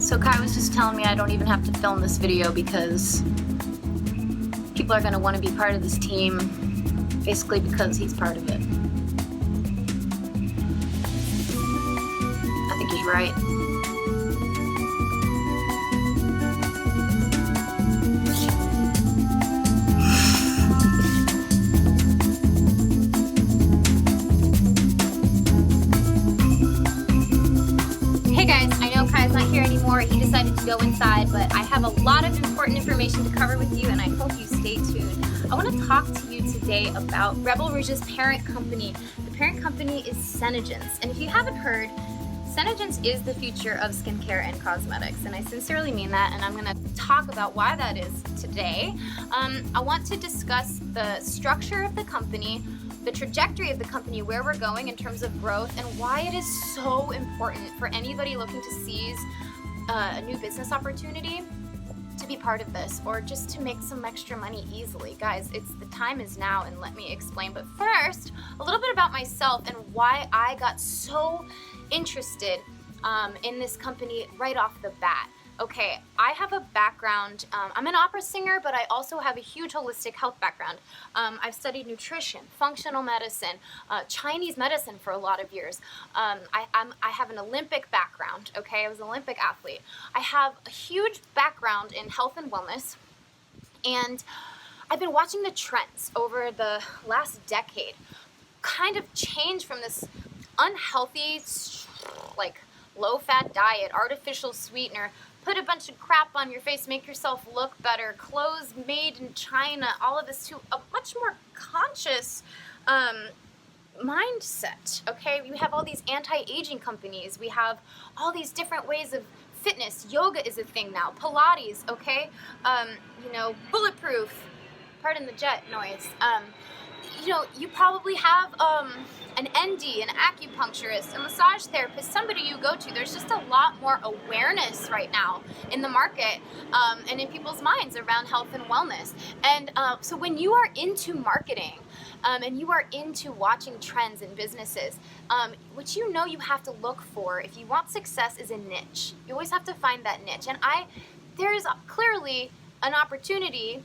So Kai was just telling me I don't even have to film this video because people are going to want to be part of this team, basically because he's part of it. I think he's right. Hey guys, I know Kai's not here anymore. He decided to go inside, but I have a lot of important information to cover with you, and I hope you stay tuned. I want to talk to you today about rebelROOge's parent company. The parent company is SeneGence, and if you haven't heard, SeneGence is the future of skincare and cosmetics, and I sincerely mean that, and I'm going to talk about why that is today. I want to discuss the structure of the company, the trajectory of the company, where we're going in terms of growth, and why it is so important for anybody looking to seize a new business opportunity to be part of this, or just to make some extra money easily. Guys, the time is now, and let me explain. But first, a little bit about myself and why I got so interested in this company right off the bat. Okay, I have a background, I'm an opera singer, but I also have a huge holistic health background. I've studied nutrition, functional medicine, Chinese medicine for a lot of years. I have an Olympic background, okay? I was an Olympic athlete. I have a huge background in health and wellness, and I've been watching the trends over the last decade kind of change from this unhealthy, like, low-fat diet, artificial sweetener, put a bunch of crap on your face, make yourself look better, clothes made in China, all of this, to a much more conscious mindset, okay? We have all these anti-aging companies. We have all these different ways of fitness. Yoga is a thing now. Pilates, okay? Bulletproof. Pardon the jet noise. You probably have an ND, an acupuncturist, a massage therapist, somebody you go to. There's just a lot more awareness right now in the market and in people's minds around health and wellness. And so when you are into marketing and you are into watching trends in businesses, what you have to look for if you want success is a niche. You always have to find that niche. And there is clearly an opportunity.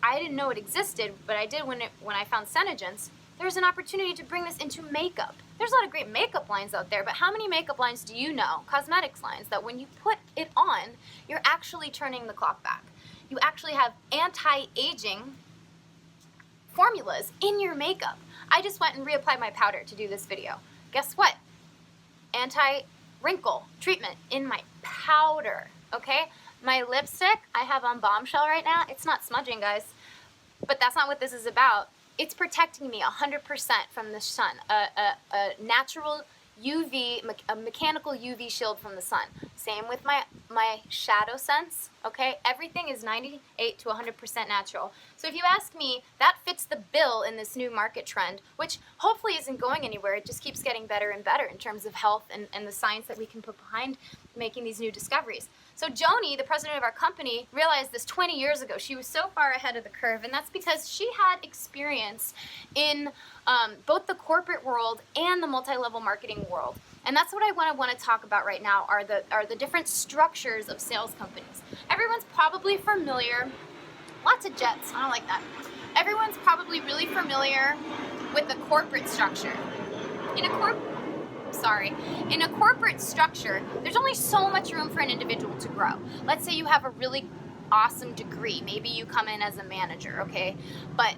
I didn't know it existed, but I did when I found SeneGence. There's an opportunity to bring this into makeup. There's a lot of great makeup lines out there, but how many makeup lines do you know, cosmetics lines, that when you put it on, you're actually turning the clock back? You actually have anti-aging formulas in your makeup. I just went and reapplied my powder to do this video. Guess what? Anti-wrinkle treatment in my powder, okay? My lipstick, I have on Bombshell right now. It's not smudging, guys, but that's not what this is about. It's protecting me 100% from the sun, a natural UV, a mechanical UV shield from the sun. Same with my shadow sense, okay? Everything is 98 to 100% natural. So if you ask me, that fits the bill in this new market trend, which hopefully isn't going anywhere. It just keeps getting better and better in terms of health and the science that we can put behind making these new discoveries. So Joni, the president of our company, realized this 20 years ago. She was so far ahead of the curve, and that's because she had experience in both the corporate world and the multi-level marketing world. And that's what I want to talk about right now, are the different structures of sales companies. Everyone's probably familiar, lots of jets, I don't like that. Everyone's probably really familiar with the corporate structure. In a corporate structure, there's only so much room for an individual to grow. Let's say you have a really awesome degree. Maybe you come in as a manager, okay? But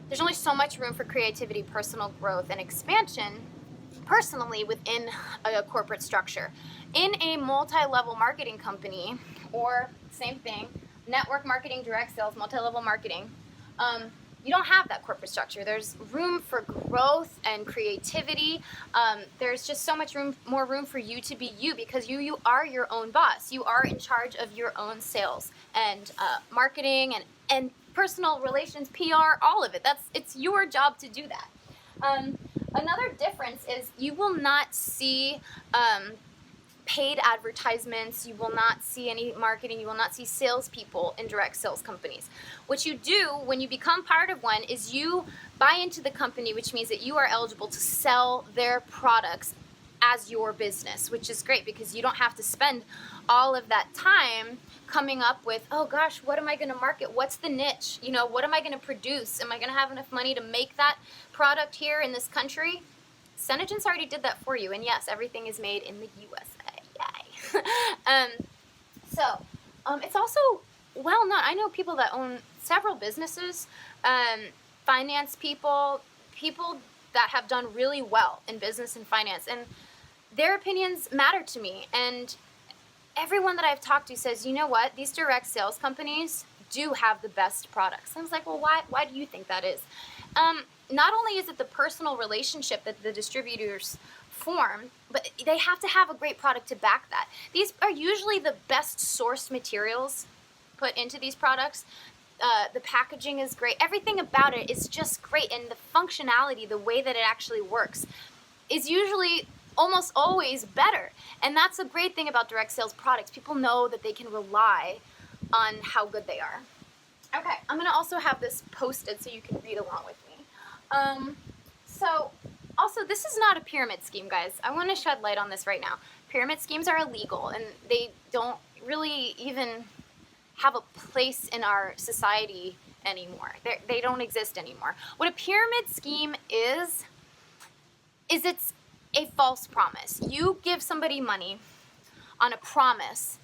there's only so much room for creativity, personal growth, and expansion personally within a corporate structure. In a multi-level marketing company, or same thing, network marketing, direct sales, multi-level marketing, you don't have that corporate structure. There's room for growth and creativity. There's just so much more room for you to be you, because you are your own boss. You are in charge of your own sales and marketing and personal relations, PR, all of it. It's your job to do that. Another difference is you will not see paid advertisements, you will not see any marketing, you will not see salespeople in direct sales companies. What you do when you become part of one is you buy into the company, which means that you are eligible to sell their products as your business, which is great because you don't have to spend all of that time coming up with, oh gosh, what am I going to market? What's the niche? You know, what am I going to produce? Am I going to have enough money to make that product here in this country? SeneGence already did that for you. And yes, everything is made in the USA. Yay. It's also well known. I know people that own several businesses, finance people, people that have done really well in business and finance, and their opinions matter to me. And everyone that I've talked to says, you know what, these direct sales companies do have the best products. And I was like, well, why do you think that is? Not only is it the personal relationship that the distributors form, but they have to have a great product to back that. These are usually the best sourced materials put into these products. The packaging is great. Everything about it is just great. And the functionality, the way that it actually works, is usually almost always better. And that's a great thing about direct sales products. People know that they can rely on how good they are. Okay, I'm going to also have this posted so you can read along with me. Also, this is not a pyramid scheme, guys. I want to shed light on this right now. Pyramid schemes are illegal, and they don't really even have a place in our society anymore. They don't exist anymore. What a pyramid scheme is it's a false promise. You give somebody money on a promise.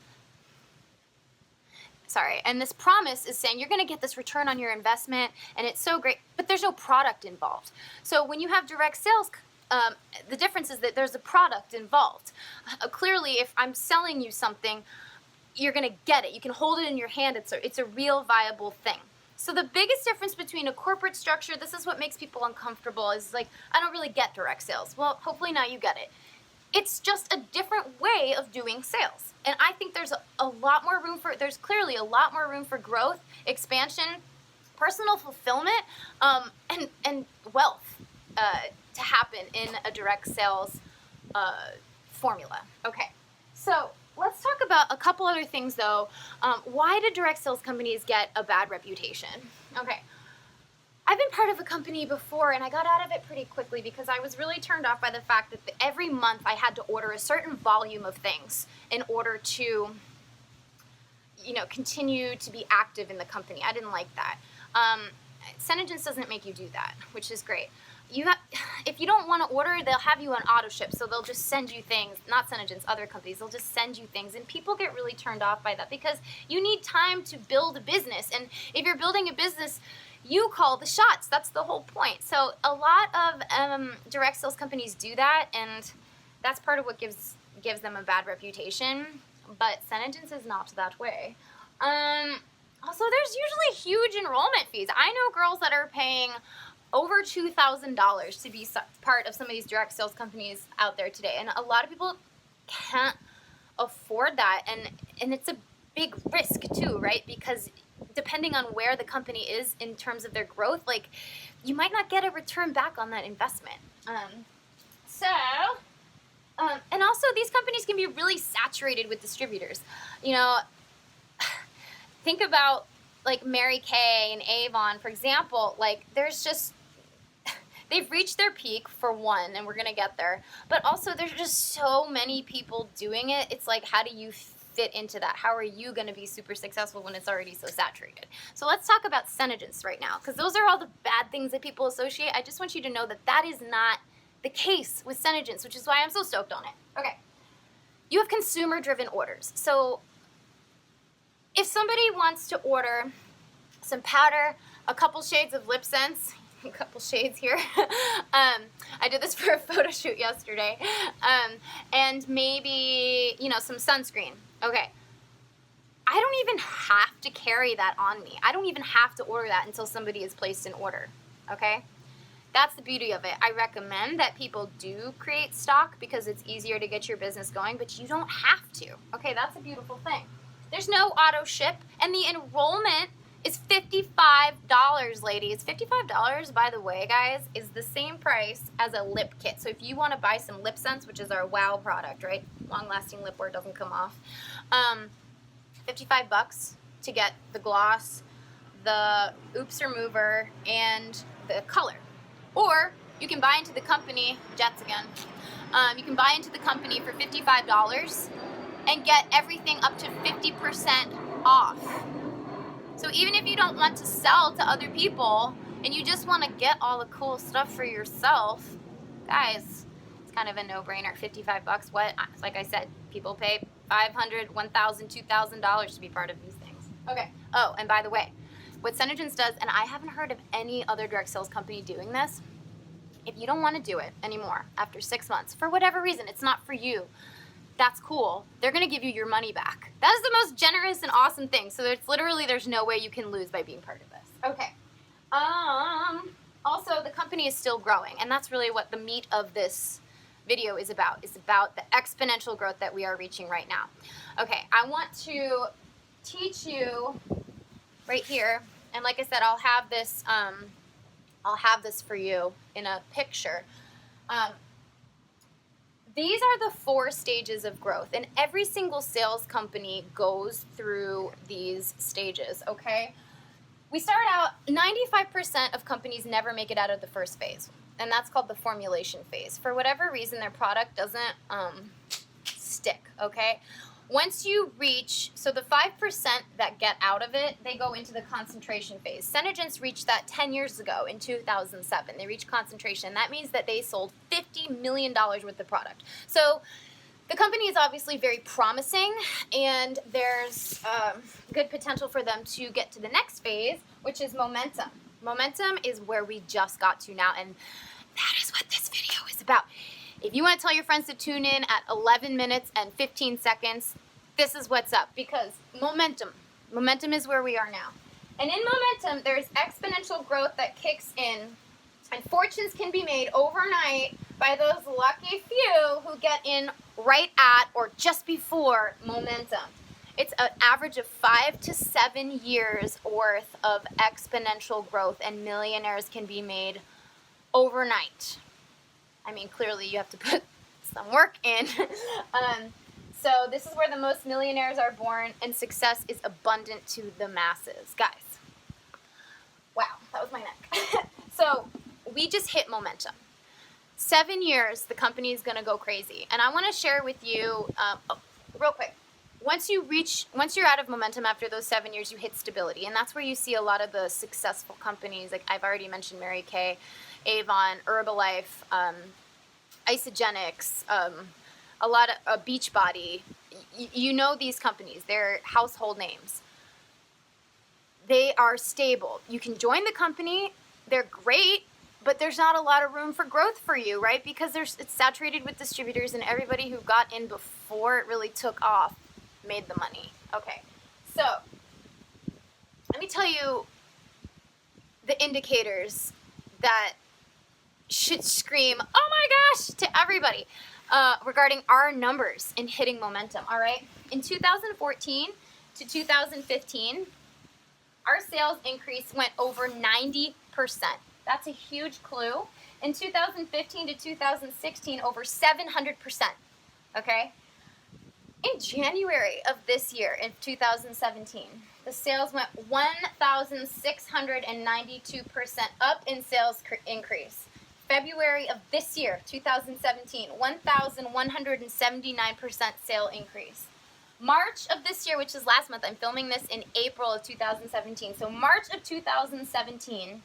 And this promise is saying you're going to get this return on your investment, and it's so great, but there's no product involved. So when you have direct sales, the difference is that there's a product involved. Clearly, if I'm selling you something, you're going to get it. You can hold it in your hand. It's a real viable thing. So the biggest difference between a corporate structure, this is what makes people uncomfortable, is like, I don't really get direct sales. Well, hopefully now you get it. It's just a different way of doing sales. And I think there's there's clearly a lot more room for growth, expansion, personal fulfillment, and wealth to happen in a direct sales formula. Okay, so let's talk about a couple other things though. Why do direct sales companies get a bad reputation? Okay. I've been part of a company before, and I got out of it pretty quickly because I was really turned off by the fact that every month I had to order a certain volume of things in order to, continue to be active in the company. I didn't like that. SeneGence doesn't make you do that, which is great. If you don't want to order, they'll have you on auto ship, so they'll just send you things. Not SeneGence, other companies, they'll just send you things, and people get really turned off by that because you need time to build a business, and if you're building a business, you call the shots. That's the whole point. So a lot of direct sales companies do that, and that's part of what gives them a bad reputation. But SeneGence is not that way. Also, there's usually huge enrollment fees. I know girls that are paying over $2,000 to be part of some of these direct sales companies out there today, and a lot of people can't afford that, and it's a big risk too, right? Because depending on where the company is in terms of their growth, like, you might not get a return back on that investment. And also these companies can be really saturated with distributors. Think about like Mary Kay and Avon, for example. Like, they've reached their peak for one, and we're gonna get there. But also, there's just so many people doing it. It's like, how do you fit into that? How are you going to be super successful when it's already so saturated? So let's talk about SeneGence right now, because those are all the bad things that people associate. I just want you to know that that is not the case with SeneGence, which is why I'm so stoked on it. Okay, you have consumer-driven orders. So if somebody wants to order some powder, a couple shades of lip sense, a couple shades here. I did this for a photo shoot yesterday. And maybe, some sunscreen. Okay. I don't even have to carry that on me. I don't even have to order that until somebody has placed an order. Okay? That's the beauty of it. I recommend that people do create stock because it's easier to get your business going, but you don't have to. Okay, that's a beautiful thing. There's no auto ship, and the enrollment is $55, ladies. $55, by the way, guys, is the same price as a lip kit. So if you want to buy some lip sense, which is our WOW product, right? Long-lasting lip wear, doesn't come off. $55 to get the gloss, the oops remover, and the color. Or you can buy into the company, Jets again, You can buy into the company for $55 and get everything up to 50% off. So even if you don't want to sell to other people and you just want to get all the cool stuff for yourself, guys, it's kind of a no-brainer. 55 bucks. What? Like I said, people pay $500, $1,000, $2,000 to be part of these things. Okay. Oh, and by the way, what SeneGence does, and I haven't heard of any other direct sales company doing this, if you don't want to do it anymore after 6 months, for whatever reason, it's not for you, that's cool. They're going to give you your money back. That is the most generous and awesome thing. So it's literally, there's no way you can lose by being part of this. Okay. Also, the company is still growing, and that's really what the meat of this video is about the exponential growth that we are reaching right now. Okay, I want to teach you right here, and like I said, I'll have this for you in a picture. These are the 4 stages of growth, and every single sales company goes through these stages, okay? We start out, 95% of companies never make it out of the first phase, and that's called the formulation phase. For whatever reason, their product doesn't stick, okay? Once you reach, so the 5% that get out of it, they go into the concentration phase. SeneGence reached that 10 years ago in 2007. They reached concentration. That means that they sold $50 million worth of product. So the company is obviously very promising, and there's good potential for them to get to the next phase, which is momentum. Momentum is where we just got to now, and that is what this video is about. If you want to tell your friends to tune in at 11 minutes and 15 seconds, this is what's up, because momentum is where we are now. And in momentum, there's exponential growth that kicks in, and fortunes can be made overnight by those lucky few who get in right at or just before momentum. It's an average of 5 to 7 years worth of exponential growth, and millionaires can be made overnight. I mean, clearly you have to put some work in. So this is where the most millionaires are born, and success is abundant to the masses. Guys, wow, that was my neck. So we just hit momentum. 7 years, the company is going to go crazy. And I want to share with you, real quick, once you're out of momentum after those 7 years, you hit stability. And that's where you see a lot of the successful companies, like I've already mentioned Mary Kay, Avon, Herbalife, Isogenics, a lot of Beachbody. You know these companies. They're household names. They are stable. You can join the company. They're great, but there's not a lot of room for growth for you, right? Because it's saturated with distributors, and everybody who got in before it really took off made the money. Okay, so let me tell you the indicators that should scream, oh my gosh, to everybody regarding our numbers in hitting momentum, all right? In 2014 to 2015, our sales increase went over 90%. That's a huge clue. In 2015 to 2016, over 700%, okay? In January of this year, in 2017, the sales went 1,692% up in sales increase. February of this year, 2017, 1,179% sale increase. March of this year, which is last month, I'm filming this in April of 2017. So March of 2017,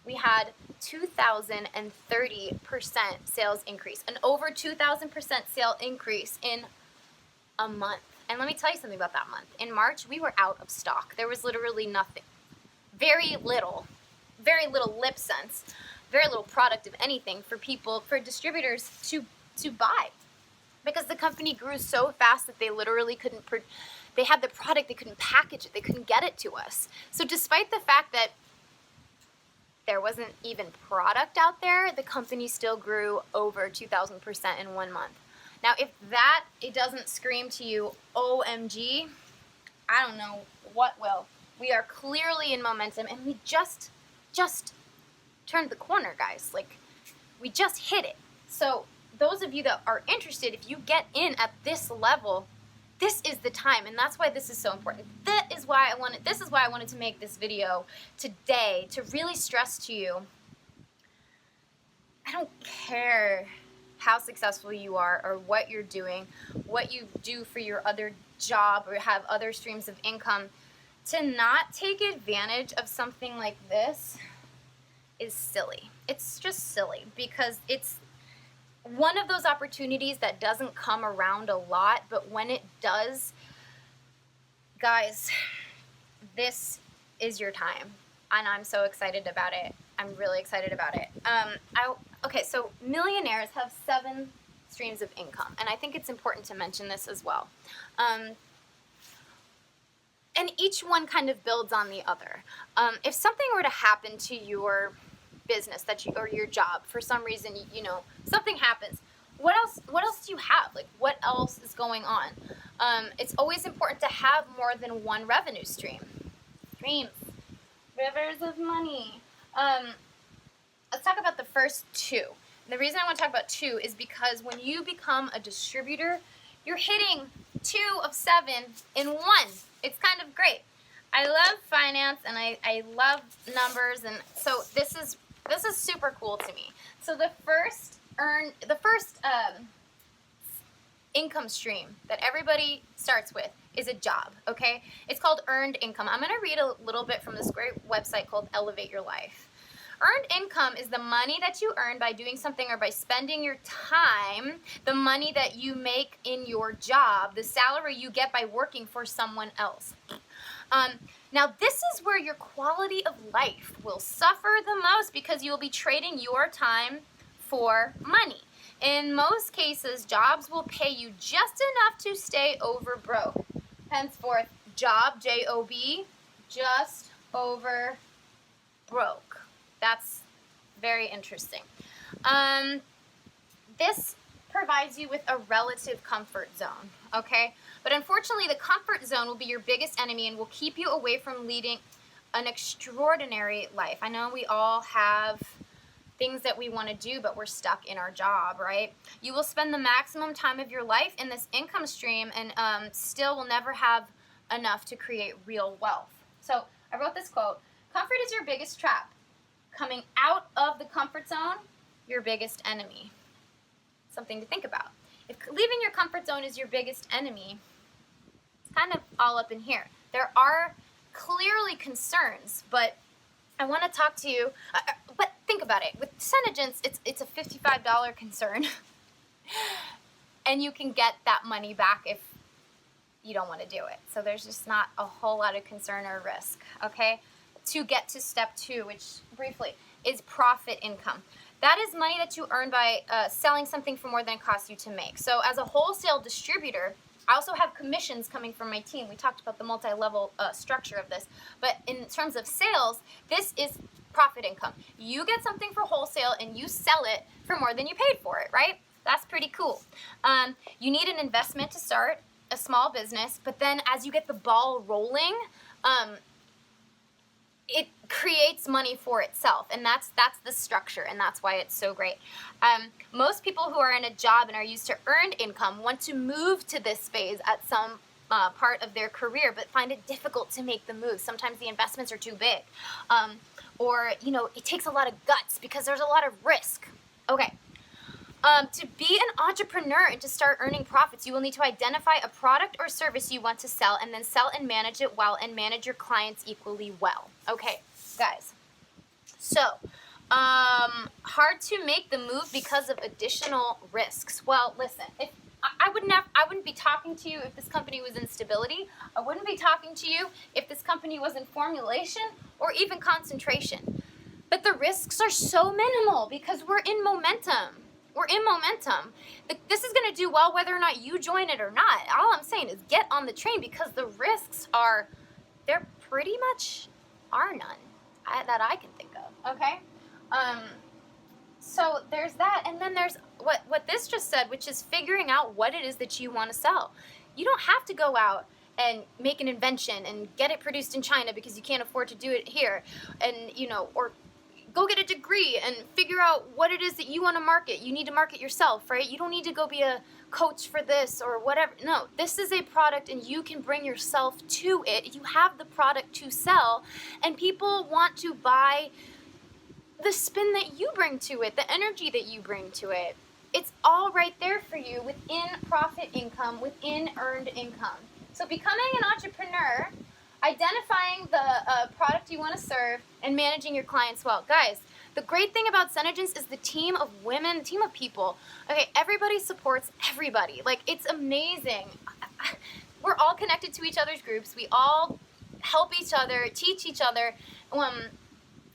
we had 2,030% sales increase, an over 2,000% sale increase in a month. And let me tell you something about that month. In March, we were out of stock. There was literally nothing. Very little lip sense, very little product of anything for people, for distributors to buy. Because the company grew so fast that they literally couldn't, they had the product, they couldn't package it, they couldn't get it to us. So despite the fact that there wasn't even product out there, the company still grew over 2,000% in 1 month. Now, if it doesn't scream to you, OMG, I don't know what will. We are clearly in momentum, and we just turned the corner, guys. Like, we just hit it. So those of you that are interested, if you get in at this level, this is the time, and that's why this is so important. This is why I wanted to make this video today, to really stress to you, I don't care how successful you are or what you're doing, what you do for your other job or have other streams of income, to not take advantage of something like this is silly. It's just silly because it's one of those opportunities that doesn't come around a lot, but when it does, guys, this is your time, and I'm so excited about it. I'm really excited about it. Okay, so millionaires have 7 streams of income, and I think it's important to mention this as well. And each one kind of builds on the other. If something were to happen to your business or your job for some reason, something happens, what else do you have? Like, what else is going on? It's always important to have more than one revenue stream. Streams, rivers of money. Let's talk about the first 2. The reason I want to talk about 2 is because when you become a distributor, you're hitting 2 of 7 in 1. It's kind of great. I love finance and I love numbers, and so this is super cool to me. So the first income stream that everybody starts with is a job, okay? It's called earned income. I'm going to read a little bit from this great website called Elevate Your Life. Earned income is the money that you earn by doing something or by spending your time, the money that you make in your job, the salary you get by working for someone else. Now, this is where your quality of life will suffer the most because you'll be trading your time for money. In most cases, jobs will pay you just enough to stay over broke. Henceforth, job, J-O-B, just over broke. That's very interesting. This provides you with a relative comfort zone, okay? But unfortunately, the comfort zone will be your biggest enemy and will keep you away from leading an extraordinary life. I know we all have things that we want to do, but we're stuck in our job, right? You will spend the maximum time of your life in this income stream and still will never have enough to create real wealth. So I wrote this quote: comfort is your biggest trap. Coming out of the comfort zone, your biggest enemy. Something to think about. If leaving your comfort zone is your biggest enemy, it's kind of all up in here. There are clearly concerns, but I want to talk to you. But think about it. With SeneGence, it's a $55 concern, and you can get that money back if you don't want to do it. So there's just not a whole lot of concern or risk, okay? To get to step 2, which briefly is profit income. That is money that you earn by selling something for more than it costs you to make. So as a wholesale distributor, I also have commissions coming from my team. We talked about the multi-level structure of this. But in terms of sales, this is profit income. You get something for wholesale and you sell it for more than you paid for it, right? That's pretty cool. You need an investment to start a small business, but then as you get the ball rolling, it creates money for itself, and that's the structure, and that's why it's so great. Most people who are in a job and are used to earned income want to move to this phase at some part of their career, but find it difficult to make the move. Sometimes the investments are too big, or it takes a lot of guts because there's a lot of risk. Okay. To be an entrepreneur and to start earning profits, you will need to identify a product or service you want to sell and then sell and manage it well and manage your clients equally well. Okay, guys. So, hard to make the move because of additional risks. Well, listen, if I wouldn't be talking to you if this company was in stability. I wouldn't be talking to you if this company was in formulation or even concentration. But the risks are so minimal because we're in momentum. We're in momentum. This is going to do well whether or not you join it or not. All I'm saying is get on the train because the risks they're pretty much are none that I can think of, okay? So there's that, and then there's what this just said, which is figuring out what it is that you want to sell. You don't have to go out and make an invention and get it produced in China because you can't afford to do it here, and or go get a degree and figure out what it is that you want to market. You need to market yourself, right? You don't need to go be a coach for this or whatever. No, this is a product and you can bring yourself to it. You have the product to sell, and people want to buy the spin that you bring to it, the energy that you bring to it. It's all right there for you within profit income, within earned income. So becoming an entrepreneur, identifying the product you want to serve, and managing your clients well. Guys, the great thing about SeneGence is the team of women, team of people. Okay, everybody supports everybody. Like, it's amazing. We're all connected to each other's groups. We all help each other, teach each other.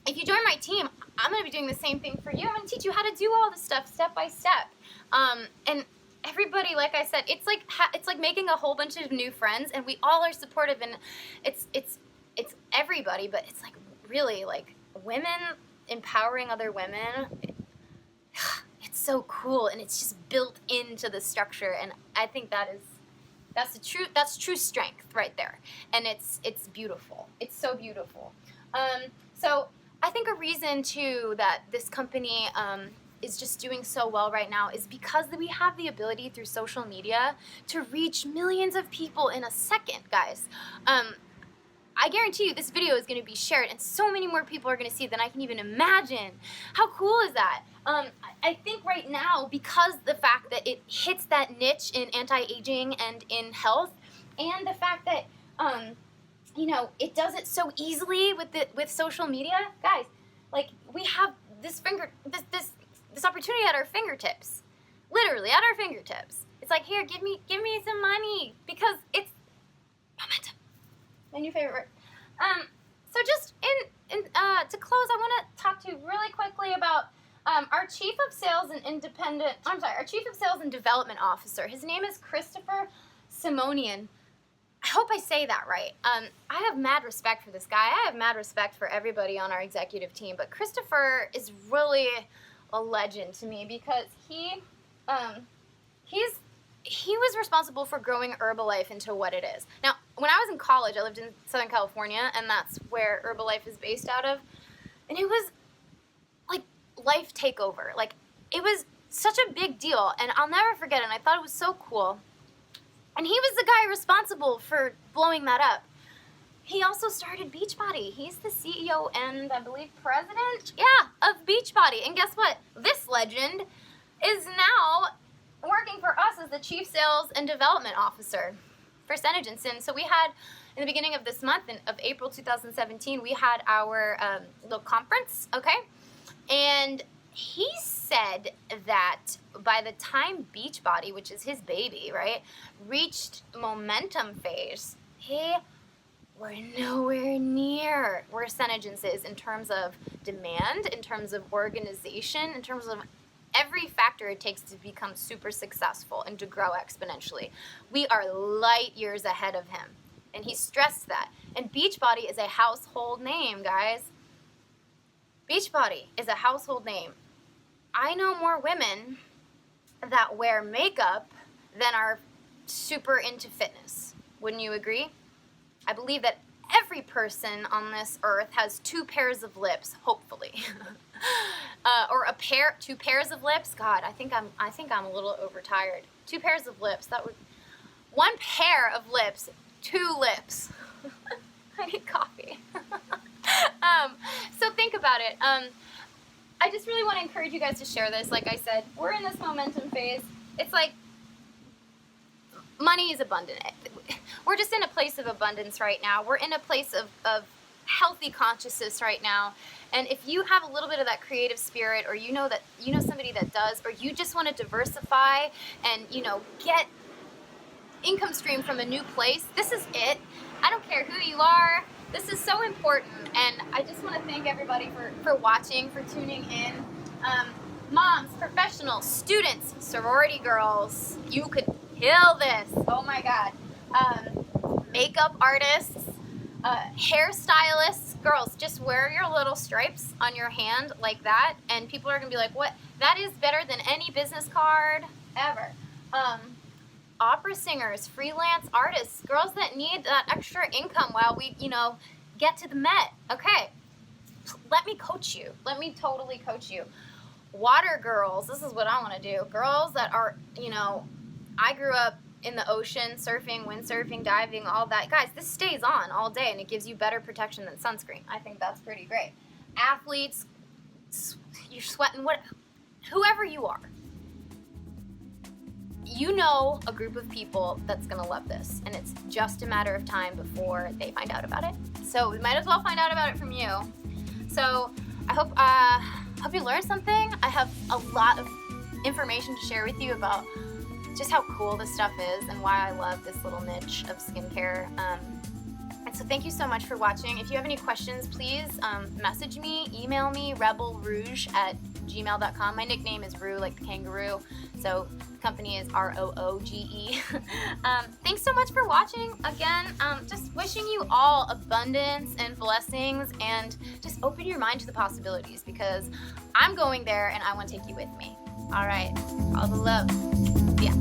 If you join my team, I'm going to be doing the same thing for you. I'm going to teach you how to do all this stuff step by step. And everybody, like I said, it's like making a whole bunch of new friends, and we all are supportive, and it's everybody, but it's like really like women empowering other women. It's so cool, and it's just built into the structure, and I think that's true strength right there, and it's beautiful. It's so beautiful. So I think a reason too that this company is just doing so well right now is because we have the ability through social media to reach millions of people in a second, guys. I guarantee you this video is going to be shared, and so many more people are going to see it than I can even imagine. How cool is that? I think right now, because the fact that it hits that niche in anti-aging and in health, and the fact that you know, it does it so easily with social media, guys. Like, we have this opportunity at our fingertips, literally at our fingertips. It's like, here, give me some money, because it's momentum. My new favorite word. So just to close, I want to talk to you really quickly about our Chief of Sales and Development Officer. His name is Christopher Simonian. I hope I say that right. I have mad respect for this guy. I have mad respect for everybody on our executive team, but Christopher is really a legend to me, because he was responsible for growing Herbalife into what it is. Now, when I was in college, I lived in Southern California, and that's where Herbalife is based out of, and it was like life takeover. Like, it was such a big deal, and I'll never forget it, and I thought it was so cool. And he was the guy responsible for blowing that up. He also started Beachbody. He's the CEO and, I believe, president, of Beachbody. And guess what? This legend is now working for us as the Chief Sales and Development Officer for SeneGence. And so we had, in the beginning of this month, of April 2017, we had our little conference, okay? And he said that by the time Beachbody, which is his baby, right, reached momentum phase, we're nowhere near where SeneGence is in terms of demand, in terms of organization, in terms of every factor it takes to become super successful and to grow exponentially. We are light years ahead of him, and he stressed that. And Beachbody is a household name, guys. Beachbody is a household name. I know more women that wear makeup than are super into fitness. Wouldn't you agree? I believe that every person on this earth has 2 pairs of lips, hopefully. Or two pairs of lips. God, I think I'm a little overtired. 2 pairs of lips. That would 1 pair of lips, 2 lips. I need coffee. So think about it. I just really want to encourage you guys to share this. Like I said, we're in this momentum phase. It's like money is abundant. We're just in a place of abundance right now. We're in a place of healthy consciousness right now. And if you have a little bit of that creative spirit, or you know somebody that does, or you just want to diversify and, get income stream from a new place, this is it. I don't care who you are. This is so important, and I just want to thank everybody for watching, for tuning in. Moms, professionals, students, sorority girls, you could kill this. Oh my God. Makeup artists, hairstylists, girls, just wear your little stripes on your hand like that, and people are going to be like, what? That is better than any business card ever. Opera singers, freelance artists, girls that need that extra income while we, get to the Met. Okay, let me coach you. Let me totally coach you. Water girls, this is what I want to do. Girls that are, I grew up in the ocean, surfing, windsurfing, diving, all that. Guys, this stays on all day, and it gives you better protection than sunscreen. I think that's pretty great. Athletes, you're sweating, whoever you are. you know a group of people that's gonna love this, and it's just a matter of time before they find out about it. So we might as well find out about it from you. So I hope you learned something. I have a lot of information to share with you about just how cool this stuff is and why I love this little niche of skincare. And so thank you so much for watching. If you have any questions, please message me, email me, rebelROOge@gmail.com. My nickname is Roo, like the kangaroo. So the company is ROOGE. Thanks so much for watching. Again, just wishing you all abundance and blessings, and just open your mind to the possibilities, because I'm going there and I want to take you with me. All right, all the love. Yeah.